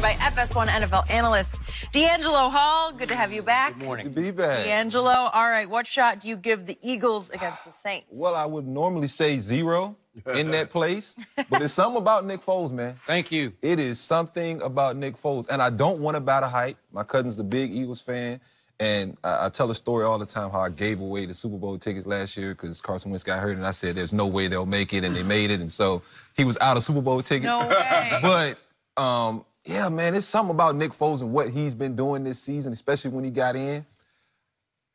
by FS1 NFL analyst D'Angelo Hall. Good to have you back. Good morning. Good to be back. D'Angelo, all right, what shot do you give the Eagles against the Saints? Well, I would normally say 0 in that place, but it's something about Nick Foles, man. Thank you. It is something about Nick Foles, and I don't want to buy the hype. My cousin's a big Eagles fan, and I tell a story all the time how I gave away the Super Bowl tickets last year because Carson Wentz got hurt, and I said there's no way they'll make it, and they made it, and so he was out of Super Bowl tickets. No way. But, yeah, man, it's something about Nick Foles and what he's been doing this season, especially when he got in.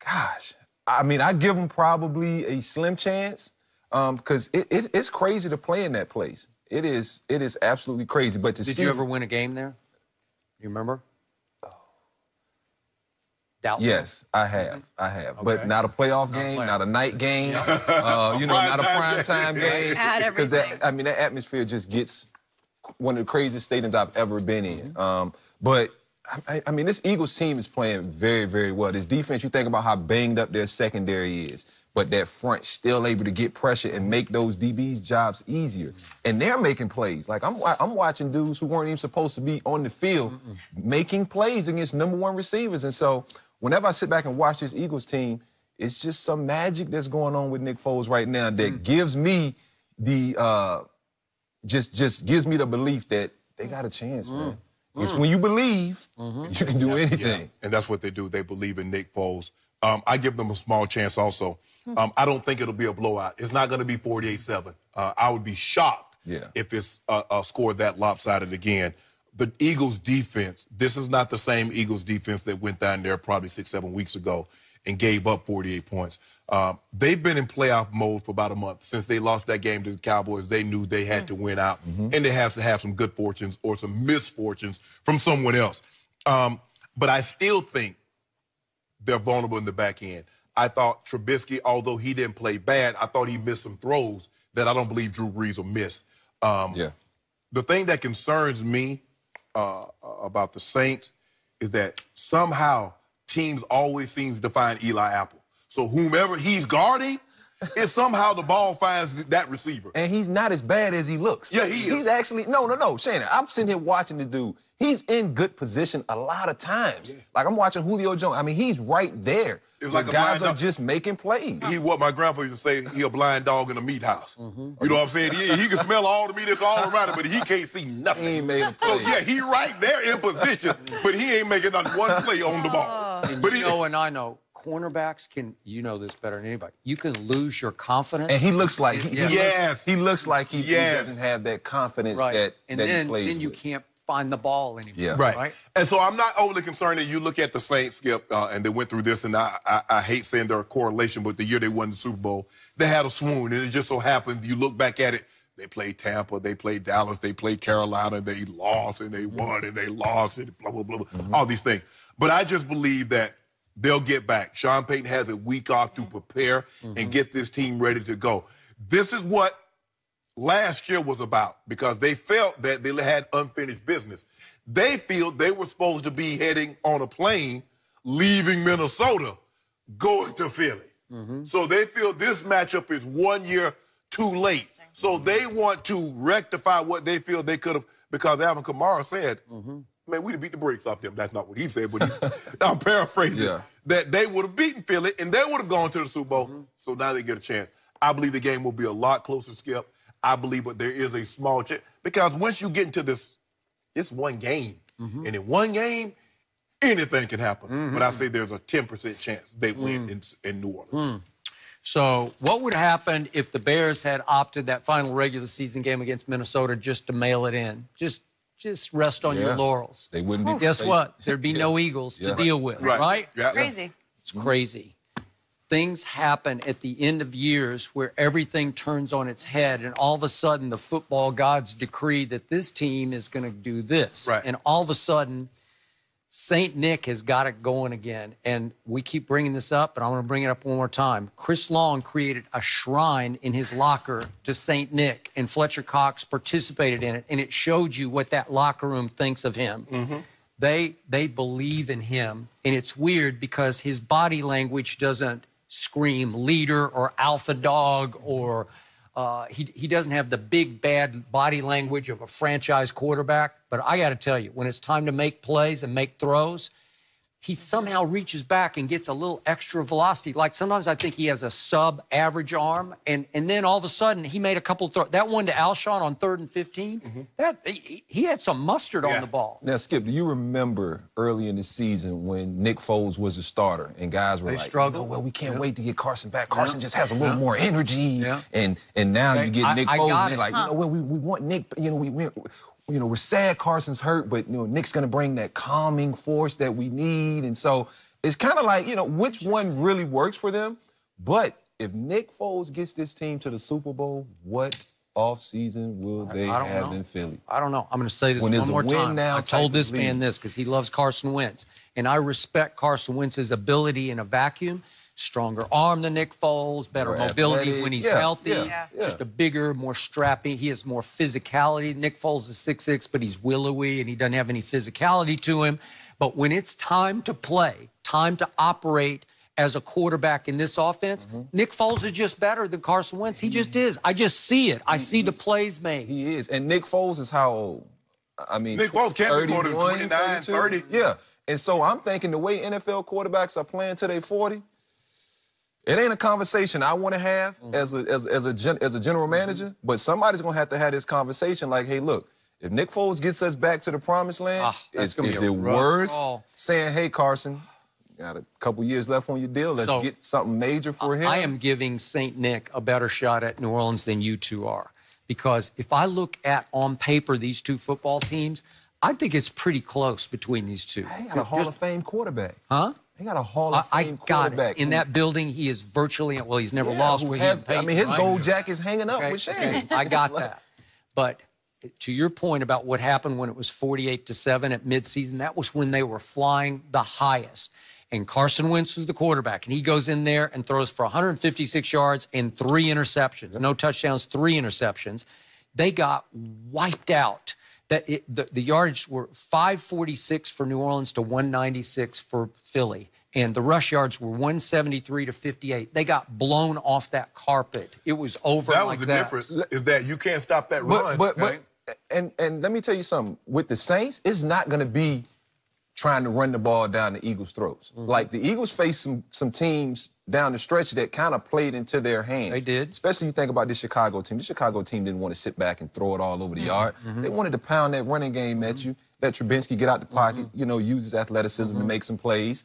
Gosh, I mean, I give him probably a slim chance because it's crazy to play in that place. It is absolutely crazy. But Did you ever win a game there? You remember? Doubtful. Yes, I have. I have. Okay. But not a playoff game, not a night game, not a primetime game. Had everything. Because that atmosphere just gets one of the craziest stadiums I've ever been in. But I mean, this Eagles team is playing very, very well. This defense, you think about how banged up their secondary is, but that front still able to get pressure and make those DBs' jobs easier. And they're making plays. Like, I'm watching dudes who weren't even supposed to be on the field making plays against #1 receivers. And so whenever I sit back and watch this Eagles team, it's just some magic that's going on with Nick Foles right now that gives me the just gives me the belief that they got a chance, man. It's when you believe, you can do anything. Yeah. And that's what they do. They believe in Nick Foles. I give them a small chance also. I don't think it'll be a blowout. It's not going to be 48-7. I would be shocked if it's a score that lopsided again. The Eagles defense, this is not the same Eagles defense that went down there probably 6-7 weeks ago and gave up 48 points. They've been in playoff mode for about a month. Since they lost that game to the Cowboys, they knew they had to win out, and they have to have some good fortunes or some misfortunes from someone else. But I still think they're vulnerable in the back end. I thought Trubisky, although he didn't play bad, I thought he missed some throws that I don't believe Drew Brees will miss. The thing that concerns me about the Saints is that somehow teams always seem to find Eli Apple. So whomever he's guarding, is somehow the ball finds that receiver. And he's not as bad as he looks. Yeah, he is. He's actually, no, Shannon, I'm sitting here watching the dude. He's in good position a lot of times. Yeah. Like, I'm watching Julio Jones. I mean, he's right there. It's like guys are just making plays. What my grandpa used to say, he a blind dog in a meat house. You know what I'm saying? He can smell all the meat that's all around him, but he can't see nothing. He ain't made a play. So, yeah, he right there in position, but he ain't making not one play on the ball. But and I know, cornerbacks can, you know this better than anybody, you can lose your confidence. And he looks like, he looks like he doesn't have that confidence that he plays then you can't find the ball anymore. Yeah. Right. And so I'm not overly concerned that you look at the Saints, Skip, and they went through this, and I hate saying there's a correlation, but the year they won the Super Bowl, they had a swoon, and it just so happened, you look back at it, they played Tampa, they played Dallas, they played Carolina, they lost, and they won, and they lost, and blah, blah, blah, all these things. But I just believe that they'll get back. Sean Payton has a week off to prepare and get this team ready to go. This is what last year was about, because they felt that they had unfinished business. They feel they were supposed to be heading on a plane, leaving Minnesota, going to Philly. So they feel this matchup is 1 year too late. So they want to rectify what they feel they could have, because Alvin Kamara said, man, we'd have beat the brakes off them. That's not what he said, but I'm paraphrasing. That they would have beaten Philly, and they would have gone to the Super Bowl. So now they get a chance. I believe the game will be a lot closer, Skip. I believe but there is a small chance. Because once you get into this, it's one game. And in one game, anything can happen. But I say there's a 10% chance they win in New Orleans. So what would happen if the Bears had opted that final regular season game against Minnesota just to mail it in? Just rest on your laurels. They wouldn't be. Guess what? There'd be no Eagles to deal with, right? Crazy. It's crazy. Things happen at the end of years where everything turns on its head, and all of a sudden the football gods decree that this team is going to do this. And all of a sudden, St. Nick has got it going again. And we keep bringing this up, but I want to bring it up one more time. Chris Long created a shrine in his locker to St. Nick, and Fletcher Cox participated in it, and it showed you what that locker room thinks of him. They believe in him, and it's weird because his body language doesn't scream leader or alpha dog or He doesn't have the big, bad body language of a franchise quarterback. But I got to tell you, when it's time to make plays and make throws, he somehow reaches back and gets a little extra velocity. Like sometimes I think he has a sub-average arm, and then all of a sudden he made a couple of throws. That one to Alshon on 3rd and 15, he had some mustard on the ball. Now, Skip, do you remember early in the season when Nick Foles was a starter and guys were like, struggled. well, we can't wait to get Carson back. Carson just has a little more energy. And now you get Nick Foles and they're like, we want Nick, we're sad Carson's hurt, but, Nick's going to bring that calming force that we need. And so it's kind of like, which one really works for them? But if Nick Foles gets this team to the Super Bowl, what offseason will they have in Philly? I don't know. I'm going to say this one more time. I told this man this because he loves Carson Wentz. And I respect Carson Wentz's ability in a vacuum. Stronger arm than Nick Foles, better mobility when he's healthy, just a bigger, more strappy. He has more physicality. Nick Foles is 6'6", but he's willowy and he doesn't have any physicality to him. But when it's time to play, time to operate as a quarterback in this offense, Nick Foles is just better than Carson Wentz. He just is. I just see it. I see the plays made. He is. And Nick Foles is how old? I mean, Nick Foles can't be more than 29, 30. Yeah. And so I'm thinking the way NFL quarterbacks are playing till they 40, it ain't a conversation I want to have as a general manager, but somebody's going to have this conversation like, hey, look, if Nick Foles gets us back to the promised land, is it worth saying, hey, Carson, got a couple years left on your deal, let's get something major for him? I am giving St. Nick a better shot at New Orleans than you two are, because if I look at, on paper, these two football teams, I think it's pretty close between these two. They got a Hall of Fame quarterback. Huh? They got a Hall of Fame quarterback. In that building, he is virtually, well, he's never lost where he's Peyton, his gold jacket's hanging up with Shannon. I got that. But to your point about what happened when it was 48-7 at midseason, that was when they were flying the highest. And Carson Wentz was the quarterback, and he goes in there and throws for 156 yards and 3 interceptions. No touchdowns, 3 interceptions. They got wiped out. The yards were 546 for New Orleans to 196 for Philly. And the rush yards were 173 to 58. They got blown off that carpet. It was over like that. That was the difference, is that you can't stop that run. And let me tell you something. With the Saints, it's not going to be trying to run the ball down the Eagles' throats. Like, the Eagles faced some teams down the stretch that kind of played into their hands. They did. Especially you think about this Chicago team. The Chicago team didn't want to sit back and throw it all over the yard. They wanted to pound that running game at you, let Trubinsky get out the pocket, use his athleticism to make some plays.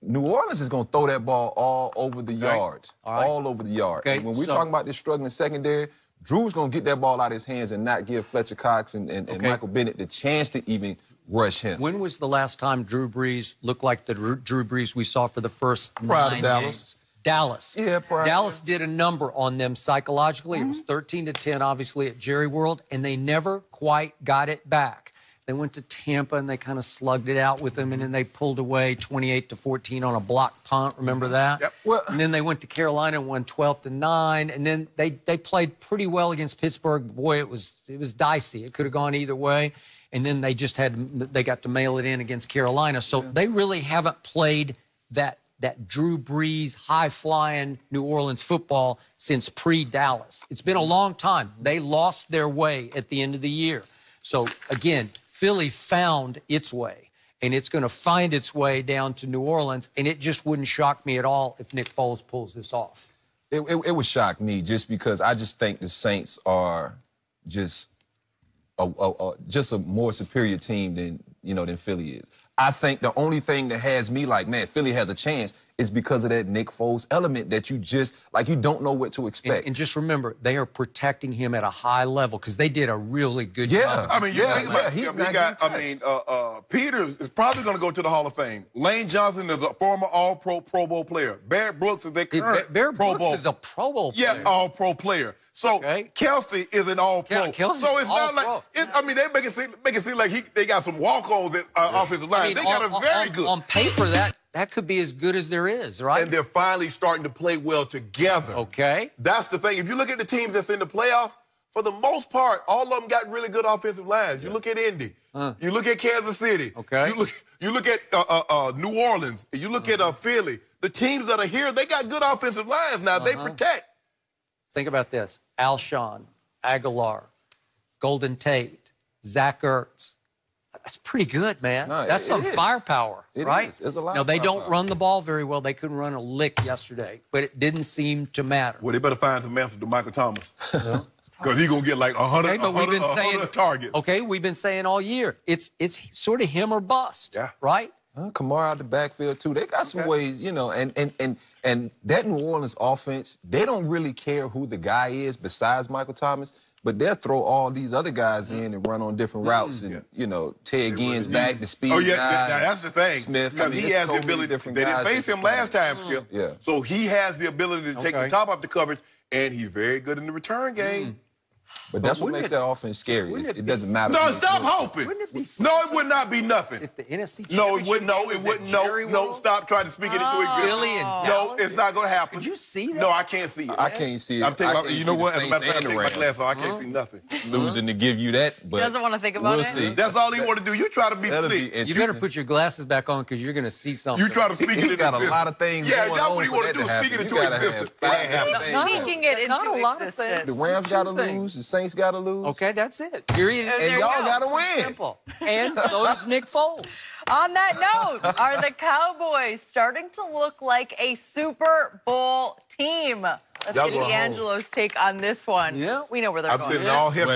New Orleans is going to throw that ball all over the yard. All over the yard. And when we're talking about this struggling secondary, Drew's going to get that ball out of his hands and not give Fletcher Cox and Michael Bennett the chance to even rush him. When was the last time Drew Brees looked like the Drew Brees we saw for the first 9 games? Dallas. Yeah, Dallas did a number on them psychologically. It was 13-10, obviously, at Jerry World, and they never quite got it back. They went to Tampa, and they kind of slugged it out with them, and then they pulled away 28-14 on a block punt. Remember that? Yep. Well, and then they went to Carolina and won 12-9, and then they played pretty well against Pittsburgh. Boy, it was dicey. It could have gone either way. And then they got to mail it in against Carolina. So they really haven't played that Drew Brees, high-flying New Orleans football since pre-Dallas. It's been a long time. They lost their way at the end of the year. So, again, Philly found its way, and it's going to find its way down to New Orleans, and it just wouldn't shock me at all if Nick Foles pulls this off. It would shock me just because I just think the Saints are just a more superior team than Philly is. I think the only thing that has me like, man, Philly has a chance is because of that Nick Foles element that you don't know what to expect. And just remember, they are protecting him at a high level because they did a really good job. I mean, you think about it. Peters is probably going to go to the Hall of Fame. Lane Johnson is a former All-Pro Pro Bowl player. Barrett Brooks is their current Barrett Pro Brooks Bowl. is a Pro Bowl player. Yeah, All-Pro player. So Kelsey is an All-Pro. So it's not like they make it seem like they got some walk-ons at offensive line. They got a very good. On paper, that could be as good as there is, right? And they're finally starting to play well together. Okay. That's the thing. If you look at the teams that's in the playoffs, for the most part, all of them got really good offensive lines. You look at Indy. You look at Kansas City. Okay. You look at New Orleans. You look at Philly. The teams that are here, they got good offensive lines now. They protect. Think about this. Alshon, Aguilar, Golden Tate, Zach Ertz. That's pretty good, man. No, That's some firepower, right? It's a lot. Now, they don't firepower. run the ball very well. They couldn't run a lick yesterday, but it didn't seem to matter. Well, they better find some answers to Michael Thomas. Because he's going to get like 100, Okay, but we've been 100 targets. Okay, we've been saying all year, it's sort of him or bust, right? Kamara out the backfield, too. They got some ways, you know, and that New Orleans offense, they don't really care who the guy is besides Michael Thomas, but they'll throw all these other guys in and run on different routes. And, you know, Ted Ginn's back, the speed guy. That's the thing. Smith. Because he has the ability. They didn't face him last time, Skip. Yeah. So he has the ability to take the top off the coverage, and he's very good in the return game. But that's what makes that offense scary. It doesn't matter. No, stop hoping. Wouldn't it be No, it would not be nothing. if the NFC No, it Championship wouldn't. No, game it was wouldn't. at No, Jerry no, World? stop trying to speak it into existence. Philly and No, Dallas? it's not going to happen. Could you see that? No, I can't see it. I can't see it. I'm taking I my, can't you see know the what? As a Saints matter of fact, and I the take my Rams. glasses off. I can't see nothing. Losing to give you that, but He doesn't want to think about we'll it. see. That's all he want to do. You try to be That'll slick. be You better put your glasses back on because you're going to see something. You try to speak it He into got a existence. lot of things Yeah, going that's on what he for want that to do. to Speak it happen. into You gotta existence. have It ain't happening. things. Not- Speaking it not a into lot of existence. things. The Rams got to Two things. lose. The Saints got to lose. Okay, that's it. Period. There And you y'all go. got to win. Simple. And so does Nick Foles. On that note, are the Cowboys starting to look like a Super Bowl team? Let's Y'all get go home. D'Angelo's take on this one. Yeah. We know where they're I'm going. sitting all hip.